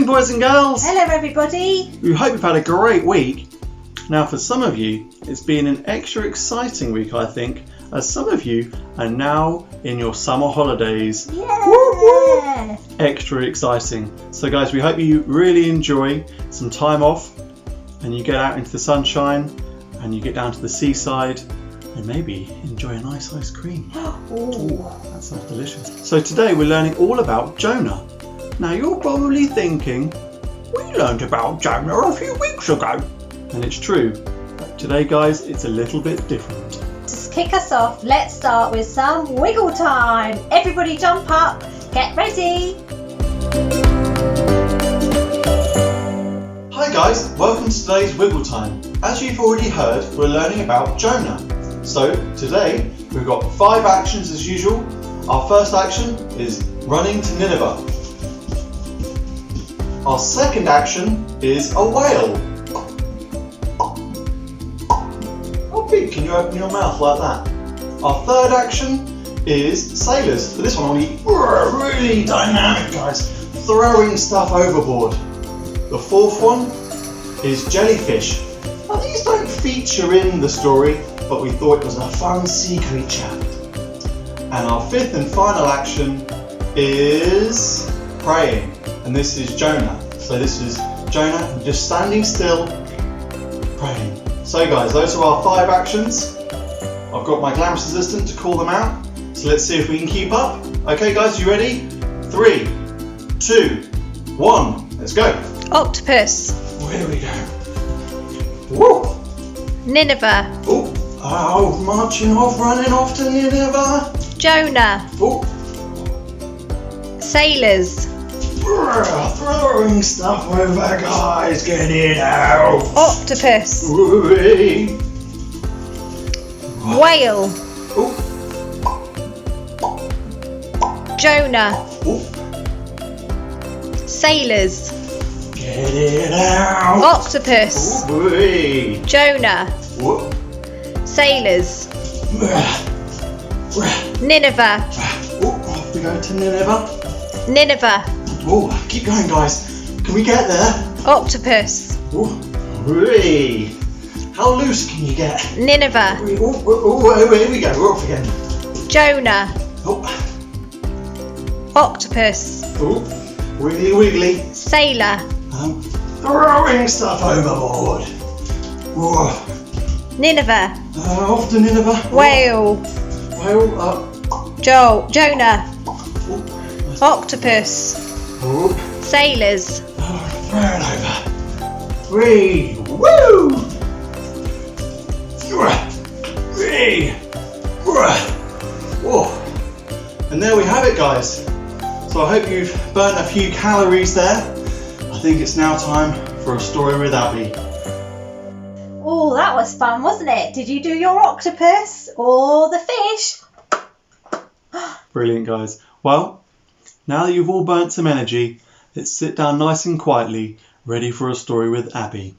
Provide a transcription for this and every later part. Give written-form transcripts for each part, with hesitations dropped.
morning, boys and girls. Hello, everybody. We hope you've had a great week. Now, for some of you, it's been an extra exciting week, I think, as some of you are now in your summer holidays. Yeah. Woo, woo. Extra exciting. So, guys, we hope you really enjoy some time off and you get out into the sunshine and you get down to the seaside and maybe enjoy a nice ice cream. Ooh, that sounds delicious. So today we're learning all about Jonah. Now you're probably thinking, we learned about Jonah a few weeks ago. And it's true, but today guys, it's a little bit different. To kick us off, let's start with some wiggle time. Everybody jump up, get ready. Hi guys, welcome to today's Wiggle Time. As you've already heard, we're learning about Jonah. So today we've got 5 actions as usual. Our first action is running to Nineveh. Our second action is a whale. How big can you open your mouth like that? Our third action is sailors. For this one we'll be really dynamic, guys, throwing stuff overboard. The fourth one is jellyfish. Now these don't feature in the story, but we thought it was a fun sea creature. And our fifth and final action is praying. And this is Jonah. So this is Jonah just standing still, praying. So guys, those are our 5 actions. I've got my glamorous assistant to call them out. So let's see if we can keep up. Okay guys, you ready? 3, 2, 1, let's go. Octopus. Where do we go? Woo! Nineveh. Oh, marching off, running off to Nineveh. Jonah. Oh, Sailors. throwing stuff over, guys, get it out. Octopus. Whee. Whale. Oh, Jonah. oh, Sailors. get it out. Octopus. Whee. Jonah. Whoa. Sailors. Nineveh. Oh, off we go to Nineveh. Nineveh. Oh, keep going, guys. Can we get there? Octopus. Oh, whee. How loose can you get? Nineveh. Oh, here we go. We're off again. Jonah. Oh, Octopus. oh, wiggly wiggly. Sailor. Throwing stuff overboard. Whoa. Nineveh. Off to Nineveh. Whale. Whale up. Jonah. Oh, Octopus. oh, Sailors. throw it over. 3. Woo! 3. Whoa. And there we have it, guys. So I hope you've burnt a few calories there. I think it's now time for a story with Abby. Oh, that was fun, wasn't it? Did you do your octopus or the fish? Brilliant, guys. Well, now that you've all burnt some energy, let's sit down nice and quietly, ready for a story with Abby.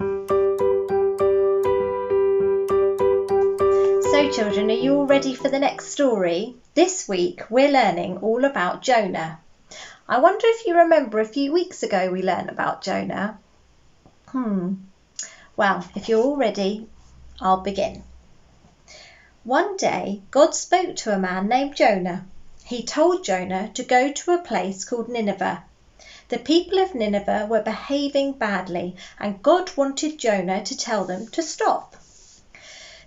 So children, are you all ready for the next story? This week we're learning all about Jonah. I wonder if you remember a few weeks ago we learned about Jonah. Well, if you're all ready, I'll begin. One day, God spoke to a man named Jonah. He told Jonah to go to a place called Nineveh. The people of Nineveh were behaving badly, and God wanted Jonah to tell them to stop.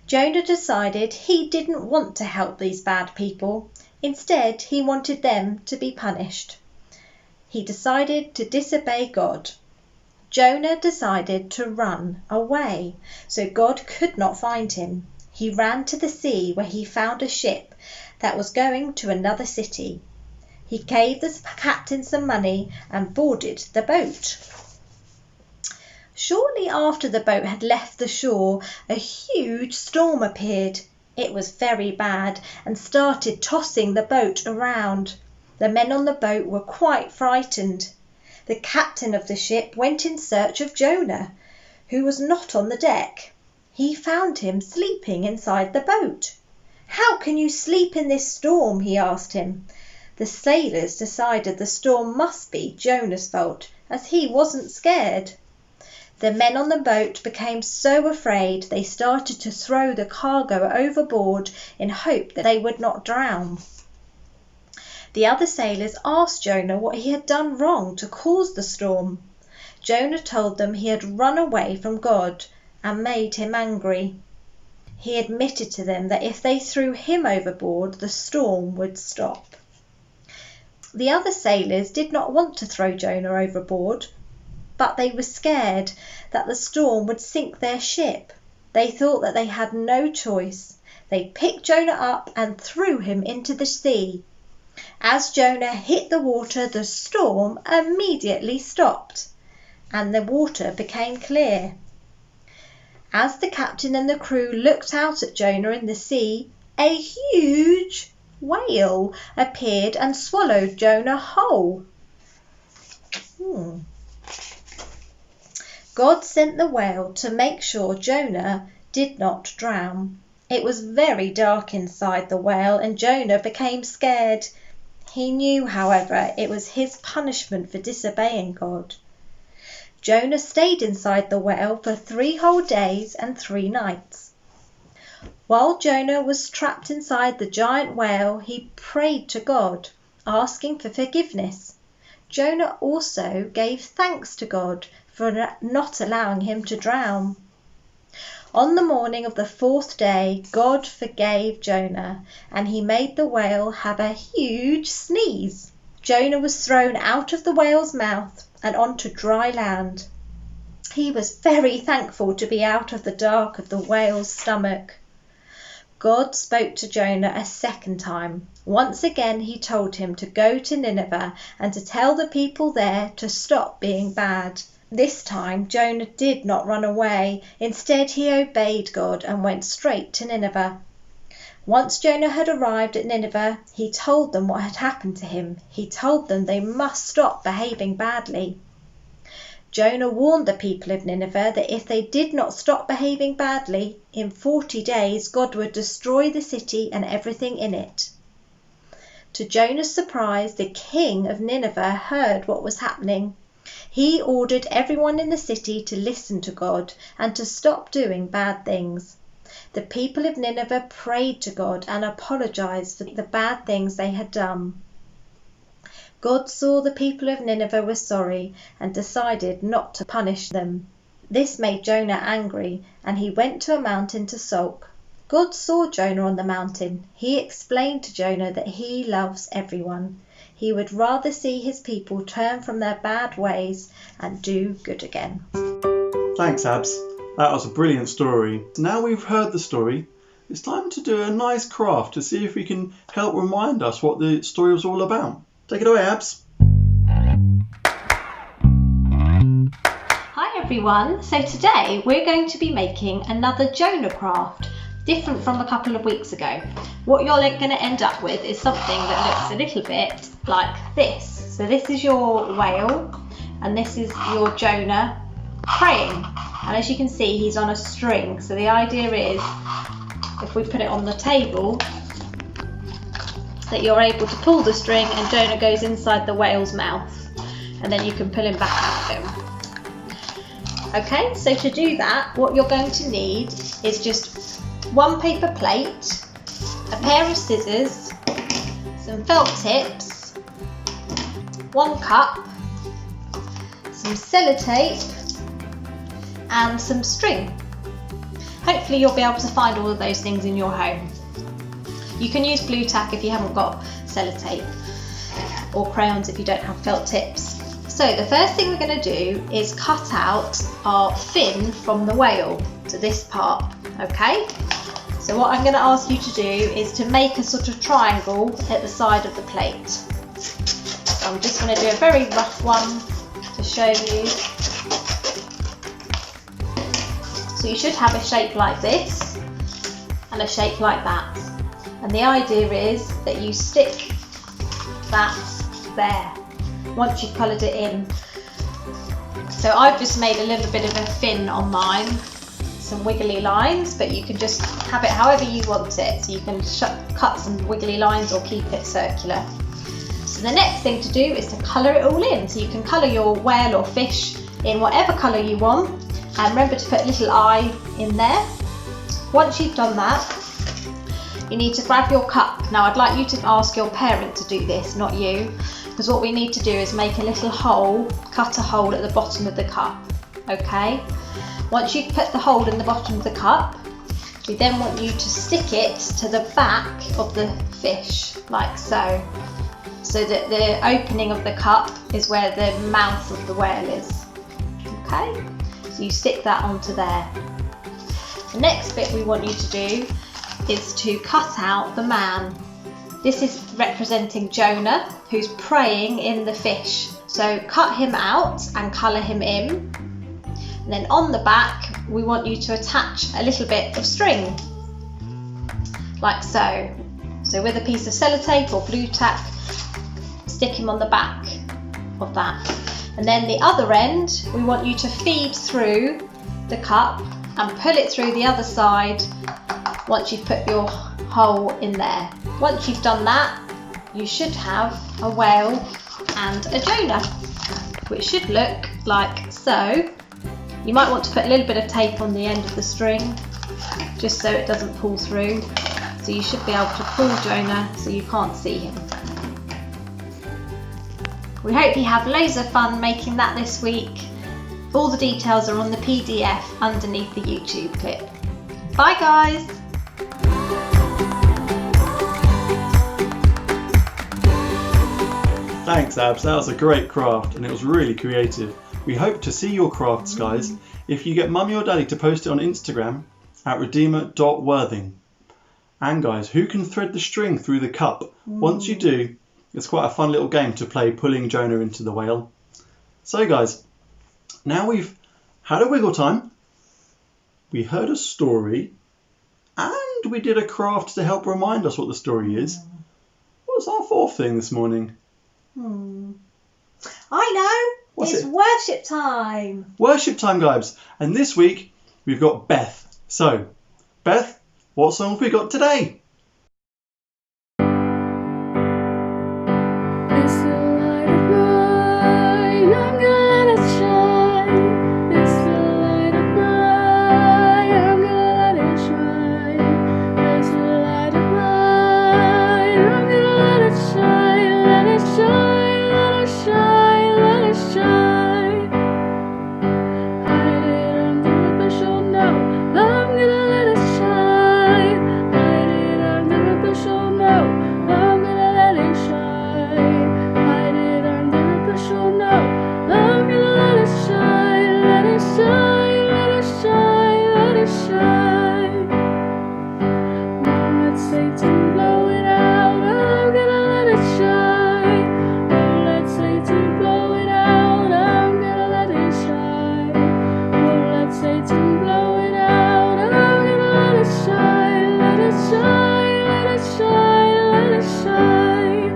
Jonah decided he didn't want to help these bad people. Instead, he wanted them to be punished. He decided to disobey God. Jonah decided to run away, so God could not find him. He ran to the sea where he found a ship that was going to another city. He gave the captain some money and boarded the boat. Shortly after the boat had left the shore, a huge storm appeared. It was very bad and started tossing the boat around. The men on the boat were quite frightened. The captain of the ship went in search of Jonah, who was not on the deck. He found him sleeping inside the boat. "How can you sleep in this storm?" he asked him. The sailors decided the storm must be Jonah's fault as he wasn't scared. The men on the boat became so afraid they started to throw the cargo overboard in hope that they would not drown. The other sailors asked Jonah what he had done wrong to cause the storm. Jonah told them he had run away from God and made him angry. He admitted to them that if they threw him overboard, the storm would stop. The other sailors did not want to throw Jonah overboard, but they were scared that the storm would sink their ship. They thought that they had no choice. They picked Jonah up and threw him into the sea. As Jonah hit the water, the storm immediately stopped, and the water became clear. As the captain and the crew looked out at Jonah in the sea, a huge whale appeared and swallowed Jonah whole. God sent the whale to make sure Jonah did not drown. It was very dark inside the whale and Jonah became scared. He knew, however, it was his punishment for disobeying God. Jonah stayed inside the whale for 3 whole days and 3 nights. While Jonah was trapped inside the giant whale, he prayed to God, asking for forgiveness. Jonah also gave thanks to God for not allowing him to drown. On the morning of the 4th day, God forgave Jonah, and he made the whale have a huge sneeze. Jonah was thrown out of the whale's mouth and onto dry land. He was very thankful to be out of the dark of the whale's stomach. God spoke to Jonah a second time. Once again he told him to go to Nineveh and to tell the people there to stop being bad. This time Jonah did not run away. Instead he obeyed God and went straight to Nineveh. Once Jonah had arrived at Nineveh, he told them what had happened to him. He told them they must stop behaving badly. Jonah warned the people of Nineveh that if they did not stop behaving badly, in 40 days God would destroy the city and everything in it. To Jonah's surprise, the king of Nineveh heard what was happening. He ordered everyone in the city to listen to God and to stop doing bad things. The people of Nineveh prayed to God and apologized for the bad things they had done. God saw the people of Nineveh were sorry and decided not to punish them. This made Jonah angry, and he went to a mountain to sulk. God saw Jonah on the mountain. He explained to Jonah that he loves everyone. He would rather see his people turn from their bad ways and do good again. Thanks, Abs. That was a brilliant story. Now we've heard the story, it's time to do a nice craft to see if we can help remind us what the story was all about. Take it away, Abs. Hi everyone, so today we're going to be making another Jonah craft, different from a couple of weeks ago. What you're going to end up with is something that looks a little bit like this. So this is your whale and this is your Jonah praying. And as you can see, he's on a string. So the idea is, if we put it on the table, that you're able to pull the string and Jonah goes inside the whale's mouth. And then you can pull him back out of him. Okay, so to do that, what you're going to need is just one paper plate, a pair of scissors, some felt tips, 1 cup, some sellotape, and some string. Hopefully you'll be able to find all of those things in your home. You can use blue tack if you haven't got sellotape, or crayons if you don't have felt tips. So the first thing we're going to do is cut out our fin from the whale to this part, okay? So what I'm going to ask you to do is to make a sort of triangle at the side of the plate. So I'm just going to do a very rough one to show you. So you should have a shape like this and a shape like that. And the idea is that you stick that there once you've coloured it in. So I've just made a little bit of a fin on mine, some wiggly lines, but you can just have it however you want it. So you can cut some wiggly lines or keep it circular. So the next thing to do is to colour it all in. So you can colour your whale or fish in whatever colour you want, and remember to put a little eye in there. Once you've done that, you need to grab your cup. Now I'd like you to ask your parent to do this, not you, because what we need to do is make a little hole, cut a hole at the bottom of the cup, okay? Once you've put the hole in the bottom of the cup, we then want you to stick it to the back of the fish, like so. So that the opening of the cup is where the mouth of the whale is, okay? So you stick that onto there. The next bit we want you to do is to cut out the man. This is representing Jonah, who's praying in the fish. So cut him out and colour him in. And then on the back, we want you to attach a little bit of string, like so. So with a piece of sellotape or blue tack, stick him on the back of that. And then the other end, we want you to feed through the cup and pull it through the other side once you've put your hole in there. Once you've done that, you should have a whale and a Jonah, which should look like so. You might want to put a little bit of tape on the end of the string, just so it doesn't pull through. So you should be able to pull Jonah so you can't see him. We hope you have loads of fun making that this week. All the details are on the PDF underneath the YouTube clip. Bye guys! Thanks Abs, that was a great craft and it was really creative. We hope to see your crafts, guys, if you get mummy or daddy to post it on Instagram at redeemer.worthing. And guys, who can thread the string through the cup? Once you do, it's quite a fun little game to play, pulling Jonah into the whale. So guys, now we've had a wiggle time, we heard a story, and we did a craft to help remind us what the story is. What's our fourth thing this morning? I know! What's it's it? worship time! Worship time, guys. And this week, we've got Beth. So, Beth, what song have we got today? This light of mine, I'm gonna let it shine. This light of mine, I'm gonna let it shine. This light of mine, I'm gonna let it shine. Let it shine, let it shine, let it shine. Hide it under a bushel, no, I'm gonna let it shine. Hide it under a bushel, no, I'm gonna let it shine. Hide it under a bushel, no, I'm gonna let it shine. Let it shine, let it shine, let it shine. Won't let Satan blow it out, I'm gonna let it shine. Won't let Satan blow it out, I'm gonna let it shine. Won't let Satan blow it out, I'm gonna let it shine. Let it shine, let it shine, let it shine.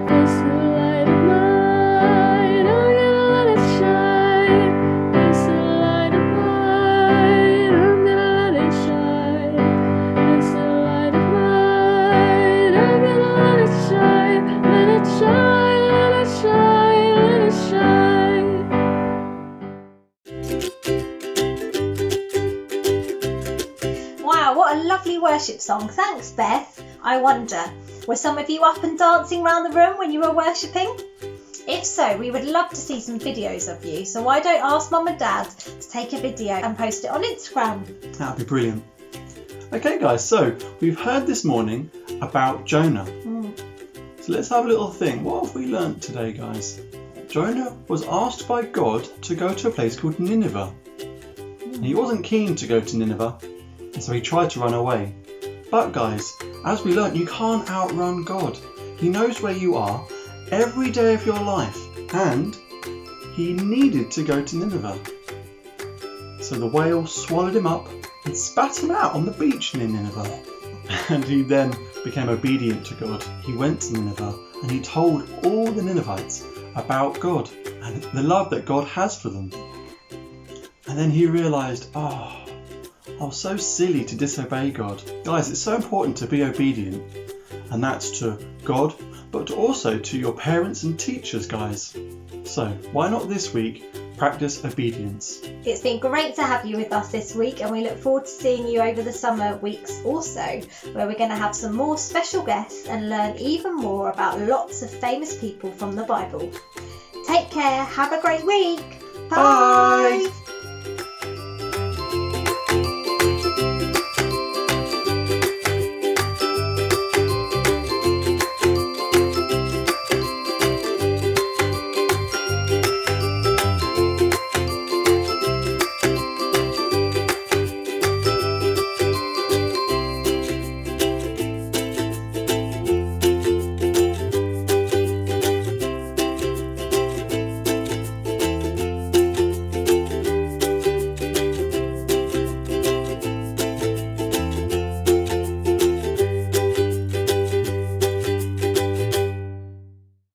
This light of mine, I'm gonna let it shine. This light of mine, I'm gonna let it shine. This light of mine, I'm gonna let it shine. Let it shine, let it shine, let it shine. Wow, what a lovely worship song. Thanks, Beth. I wonder, were some of you up and dancing around the room when you were worshipping? If so, we would love to see some videos of you. So why don't ask Mum and Dad to take a video and post it on Instagram? That'd be brilliant. Okay guys, so we've heard this morning about Jonah. So let's have a little thing. What have we learnt today, guys? Jonah was asked by God to go to a place called Nineveh. And he wasn't keen to go to Nineveh, and so he tried to run away. But guys, as we learnt, you can't outrun God. He knows where you are every day of your life, and he needed to go to Nineveh. So the whale swallowed him up and spat him out on the beach near Nineveh. And he then became obedient to God. He went to Nineveh and he told all the Ninevites about God and the love that God has for them. And then he realised, I was so silly to disobey God. Guys, it's so important to be obedient, and that's to God, but also to your parents and teachers, guys. So why not this week practice obedience? It's been great to have you with us this week, and we look forward to seeing you over the summer weeks also, where we're going to have some more special guests and learn even more about lots of famous people from the Bible. Take care, have a great week. Bye.